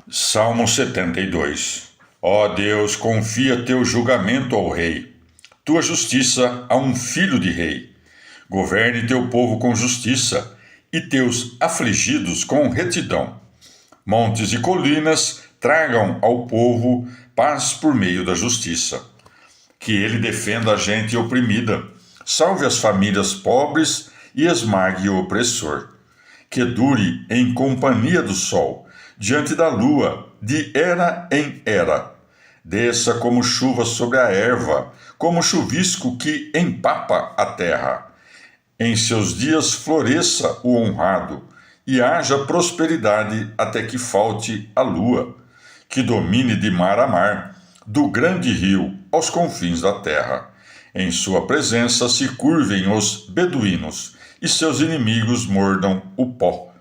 Salmo 72. Ó Deus, confia teu julgamento ao rei, tua justiça a um filho de rei. Governe teu povo com justiça e teus afligidos com retidão. Montes e colinas tragam ao povo paz por meio da justiça. Que ele defenda a gente oprimida, salve as famílias pobres e esmague o opressor. Que dure em companhia do sol, diante da lua, de era em era. Desça como chuva sobre a erva, como chuvisco que empapa a terra. Em seus dias floresça o honrado, e haja prosperidade até que falte a lua, que domine de mar a mar, do grande rio aos confins da terra. Em sua presença se curvem os beduínos, e seus inimigos mordam o pó.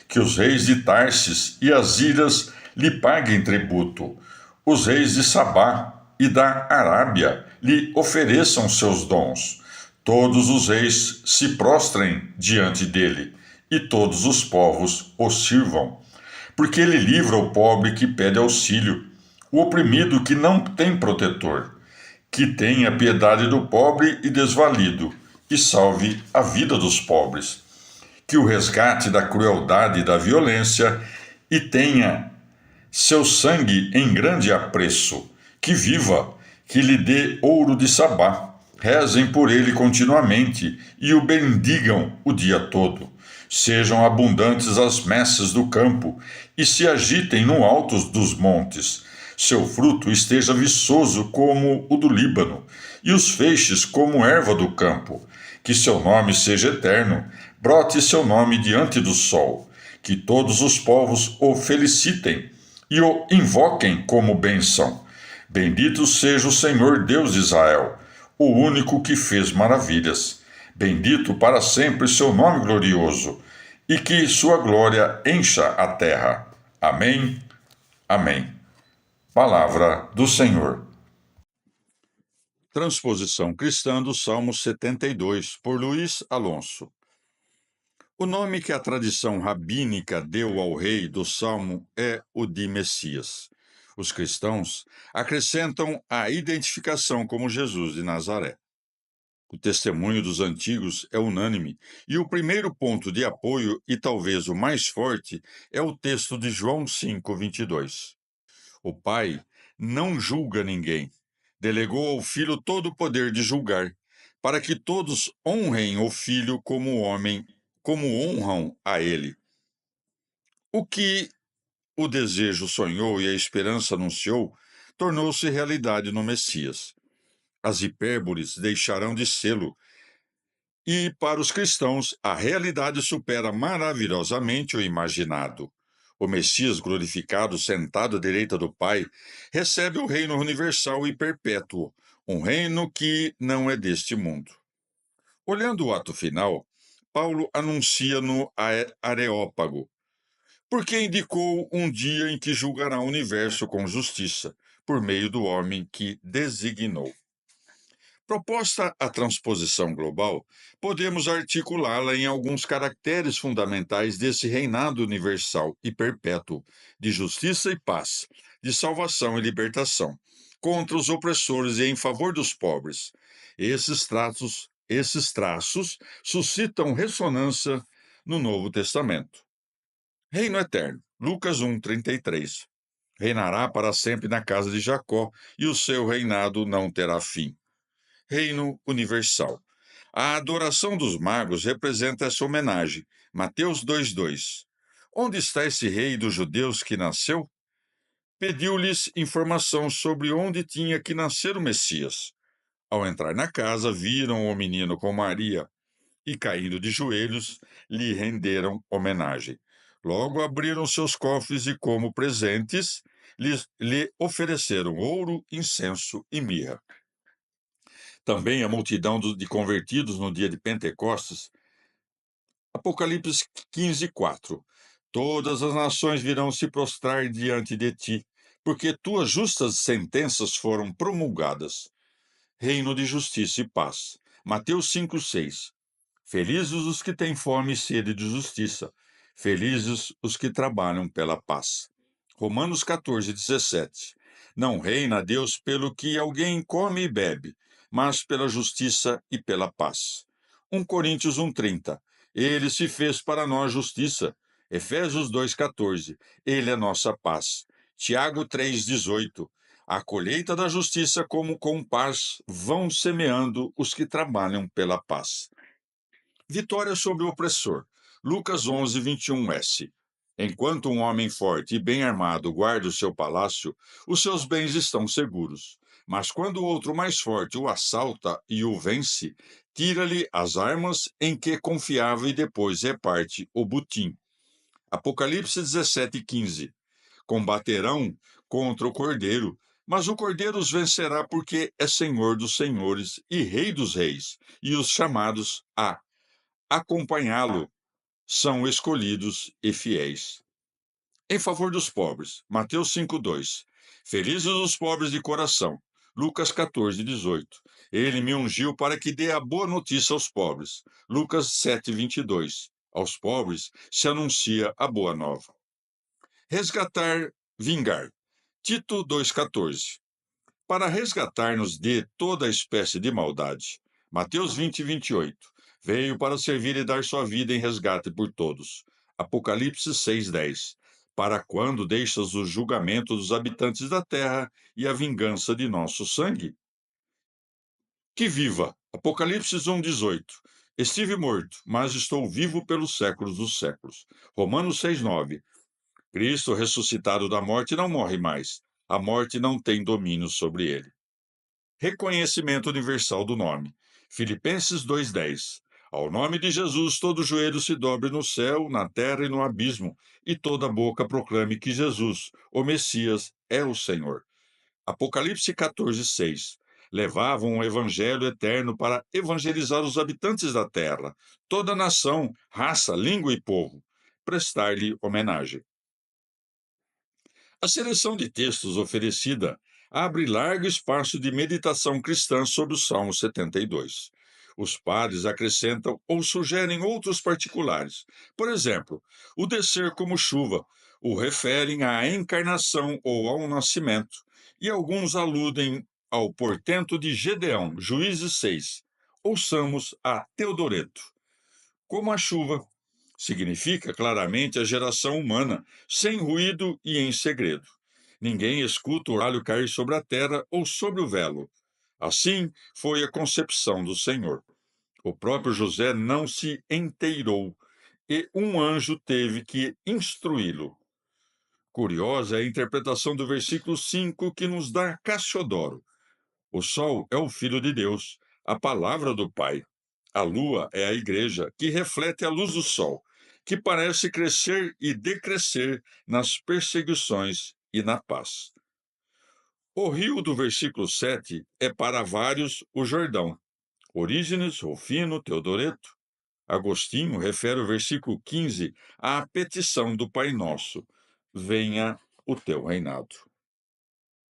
Que os reis de Tarsis e as ilhas lhe paguem tributo. Os reis de Sabá e da Arábia lhe ofereçam seus dons. Todos os reis se prostrem diante dele, e todos os povos o sirvam. Porque ele livra o pobre que pede auxílio, o oprimido que não tem protetor. Que tenha piedade do pobre e desvalido, e salve a vida dos pobres. Que o resgate da crueldade e da violência, e tenha seu sangue em grande apreço. Que viva, que lhe dê ouro de Sabá. Rezem por ele continuamente e o bendigam o dia todo. Sejam abundantes as messes do campo e se agitem no alto dos montes. Seu fruto esteja viçoso como o do Líbano, e os feixes como erva do campo. Que seu nome seja eterno, brote seu nome diante do sol. Que todos os povos o felicitem e o invoquem como bênção. Bendito seja o Senhor Deus de Israel, o único que fez maravilhas. Bendito para sempre seu nome glorioso, e que sua glória encha a terra. Amém. Amém. Palavra do Senhor. Transposição cristã do Salmo 72, por Luiz Alonso. O nome que a tradição rabínica deu ao rei do Salmo é o de Messias. Os cristãos acrescentam a identificação como Jesus de Nazaré. O testemunho dos antigos é unânime, e o primeiro ponto de apoio, e talvez o mais forte, é o texto de João 5:22. O Pai não julga ninguém, delegou ao Filho todo o poder de julgar, para que todos honrem o Filho como homem, como honram a ele. O que o desejo sonhou e a esperança anunciou, tornou-se realidade no Messias. As hipérboles deixarão de sê-lo, e para os cristãos a realidade supera maravilhosamente o imaginado. O Messias glorificado, sentado à direita do Pai, recebe o reino universal e perpétuo, um reino que não é deste mundo. Olhando o ato final, Paulo anuncia no Areópago, porque indicou um dia em que julgará o universo com justiça, por meio do homem que designou. Proposta a transposição global, podemos articulá-la em alguns caracteres fundamentais desse reinado universal e perpétuo, de justiça e paz, de salvação e libertação, contra os opressores e em favor dos pobres. Esses traços suscitam ressonância no Novo Testamento. Reino eterno, Lucas 1:33. Reinará para sempre na casa de Jacó, e o seu reinado não terá fim. Reino universal. A adoração dos magos representa essa homenagem. Mateus 2:2. Onde está esse rei dos judeus que nasceu? Pediu-lhes informação sobre onde tinha que nascer o Messias. Ao entrar na casa, viram o menino com Maria e, caindo de joelhos, lhe renderam homenagem. Logo abriram seus cofres e, como presentes, lhe ofereceram ouro, incenso e mirra. Também a multidão de convertidos no dia de Pentecostes. Apocalipse 15:4. Todas as nações virão se prostrar diante de ti, porque tuas justas sentenças foram promulgadas. Reino de justiça e paz. Mateus 5:6. Felizes os que têm fome e sede de justiça. Felizes os que trabalham pela paz. Romanos 14:17. Não reina Deus pelo que alguém come e bebe, mas pela justiça e pela paz. 1 Coríntios 1:30. Ele se fez para nós justiça. Efésios 2:14. Ele é nossa paz. Tiago 3:18. A colheita da justiça como com paz vão semeando os que trabalham pela paz. Vitória sobre o opressor. Lucas 11:21s. Enquanto um homem forte e bem armado guarda o seu palácio, os seus bens estão seguros. Mas quando outro mais forte o assalta e o vence, tira-lhe as armas em que confiava e depois reparte o butim. Apocalipse 17:15. Combaterão contra o Cordeiro, mas o Cordeiro os vencerá porque é Senhor dos senhores e Rei dos reis, e os chamados a acompanhá-lo são escolhidos e fiéis. Em favor dos pobres, Mateus 5:2. Felizes os pobres de coração, Lucas 14:18. Ele me ungiu para que dê a boa notícia aos pobres, Lucas 7:22. Aos pobres se anuncia a boa nova. Resgatar, vingar, Tito 2:14. Para resgatar-nos de toda espécie de maldade. Mateus 20:28. Veio para servir e dar sua vida em resgate por todos. Apocalipse 6:10. Para quando deixas o julgamento dos habitantes da terra e a vingança de nosso sangue? Que viva! Apocalipse 1:18. Estive morto, mas estou vivo pelos séculos dos séculos. Romanos 6:9. Cristo, ressuscitado da morte, não morre mais. A morte não tem domínio sobre ele. Reconhecimento universal do nome. Filipenses 2:10. Ao nome de Jesus, todo joelho se dobre no céu, na terra e no abismo, e toda boca proclame que Jesus, o Messias, é o Senhor. Apocalipse 14:6. Levavam o evangelho eterno para evangelizar os habitantes da terra, toda nação, raça, língua e povo. Prestar-lhe homenagem. A seleção de textos oferecida abre largo espaço de meditação cristã sobre o Salmo 72. Os padres acrescentam ou sugerem outros particulares. Por exemplo, o descer como chuva, o referem à encarnação ou ao nascimento, e alguns aludem ao portento de Gedeão, Juízes 6. Ouçamos a Teodoreto. Como a chuva, significa claramente a geração humana, sem ruído e em segredo. Ninguém escuta o orvalho cair sobre a terra ou sobre o velo. Assim foi a concepção do Senhor. O próprio José não se inteirou, e um anjo teve que instruí-lo. Curiosa é a interpretação do versículo 5 que nos dá Cassiodoro. O sol é o Filho de Deus, a palavra do Pai. A lua é a igreja, que reflete a luz do sol, que parece crescer e decrescer nas perseguições e na paz. O rio do versículo 7 é para vários o Jordão. Orígenes, Rufino, Teodoreto. Agostinho refere o versículo 15 à petição do Pai Nosso: venha o teu reinado.